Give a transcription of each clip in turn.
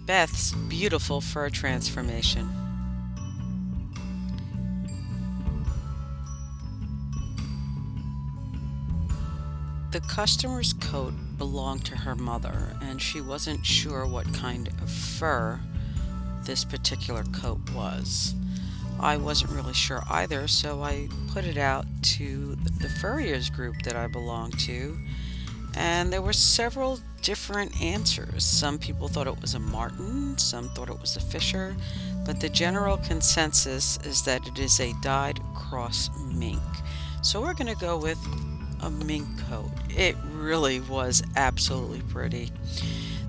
Beth's beautiful fur transformation. The customer's coat belonged to her mother, and she wasn't sure what kind of fur this particular coat was. I wasn't really sure either, so I put it out to the furriers group that I belong to, and there were several different answers. Some people thought it was a marten, some thought it was a fisher, but the general consensus is that it is a dyed cross mink. So we're going to go with a mink coat. It really was absolutely pretty.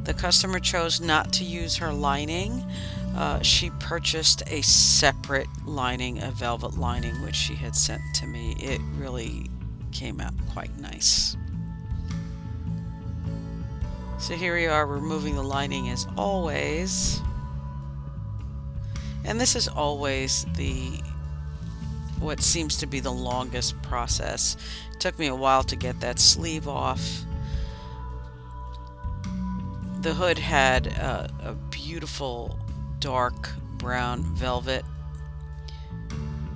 The customer chose not to use her lining. She purchased a separate lining, a velvet lining, which she had sent to me. It really came out quite nice. So here we are removing the lining as always. And this is always what seems to be the longest process. It took me a while to get that sleeve off. The hood had a beautiful dark brown velvet,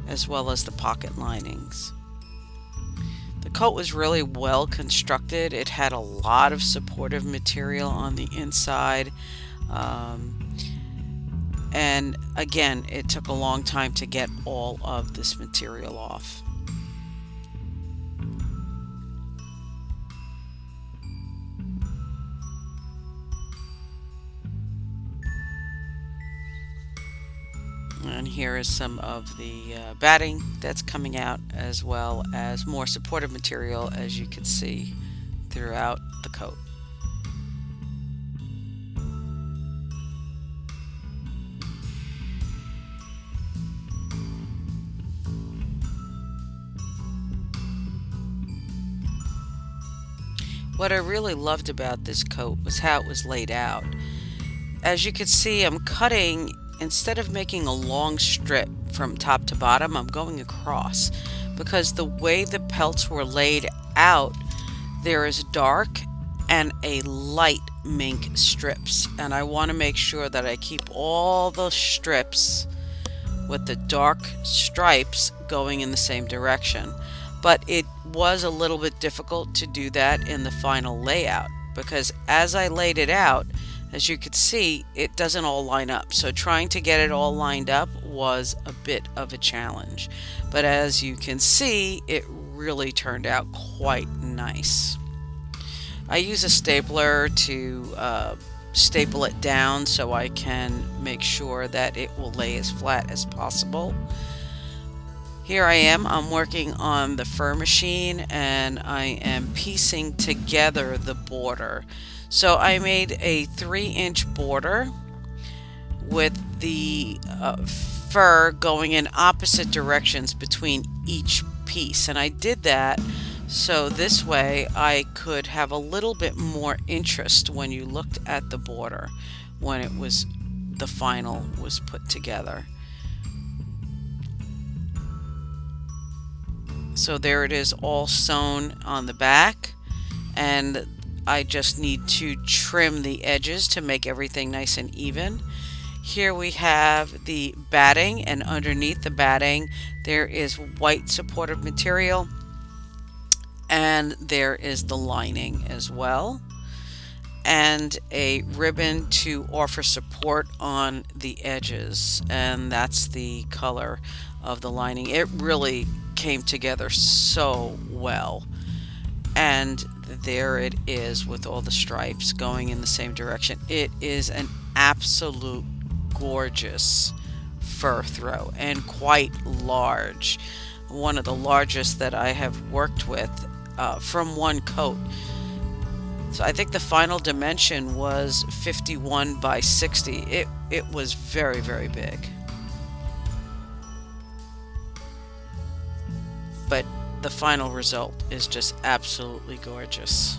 as well as the pocket linings. The coat was really well constructed. It had a lot of supportive material on the inside. And again, it took a long time to get all of this material off. And here is some of the batting that's coming out, as well as more supportive material, as you can see throughout the coat. What I really loved about this coat was how it was laid out. As you can see, I'm cutting, instead of making a long strip from top to bottom, I'm going across, because the way the pelts were laid out, there is dark and a light mink strips, and I want to make sure that I keep all the strips with the dark stripes going in the same direction. But it was a little bit difficult to do that in the final layout, because as I laid it out, as you can see, it doesn't all line up. So trying to get it all lined up was a bit of a challenge. But as you can see, it really turned out quite nice. I use a stapler to staple it down so I can make sure that it will lay as flat as possible. Here I am, I'm working on the fur machine, and I am piecing together the border. So I made a 3-inch border with the fur going in opposite directions between each piece, and I did that so this way I could have a little bit more interest when you looked at the border when the final was put together. So there it is, all sewn on the back, and I just need to trim the edges to make everything nice and even. Here we have the batting, and underneath the batting there is white supportive material, and there is the lining as well, and a ribbon to offer support on the edges, and that's the color of the lining. It really came together so well, and there it is with all the stripes going in the same direction. It is an absolute gorgeous fur throw, and quite large, one of the largest that I have worked with from one coat. So I think the final dimension was 51 by 60. It was very, very big. But the final result is just absolutely gorgeous.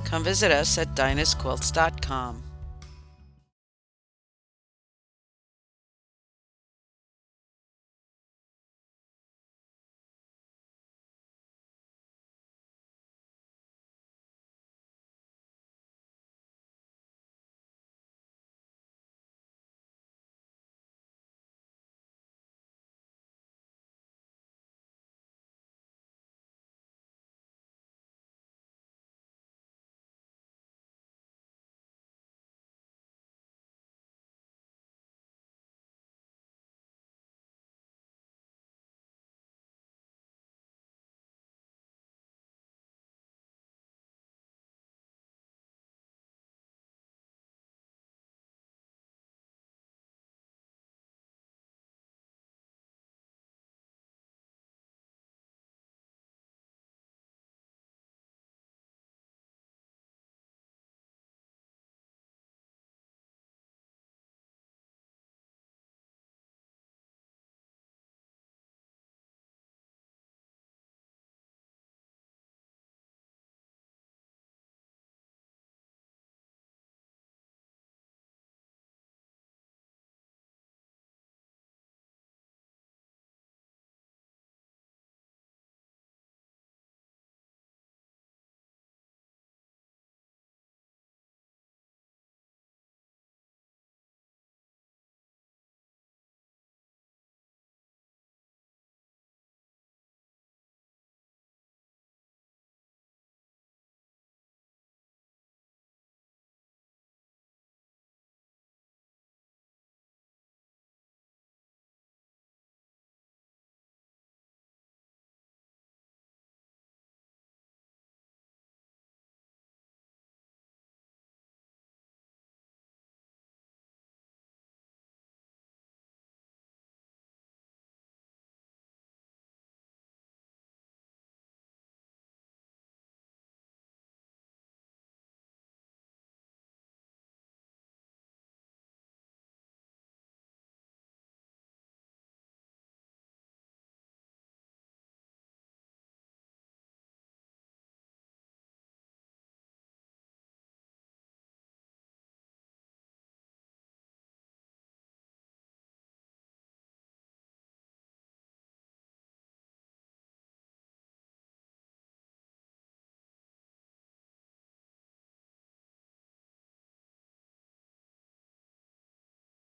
Come visit us at dinahsquilts.com.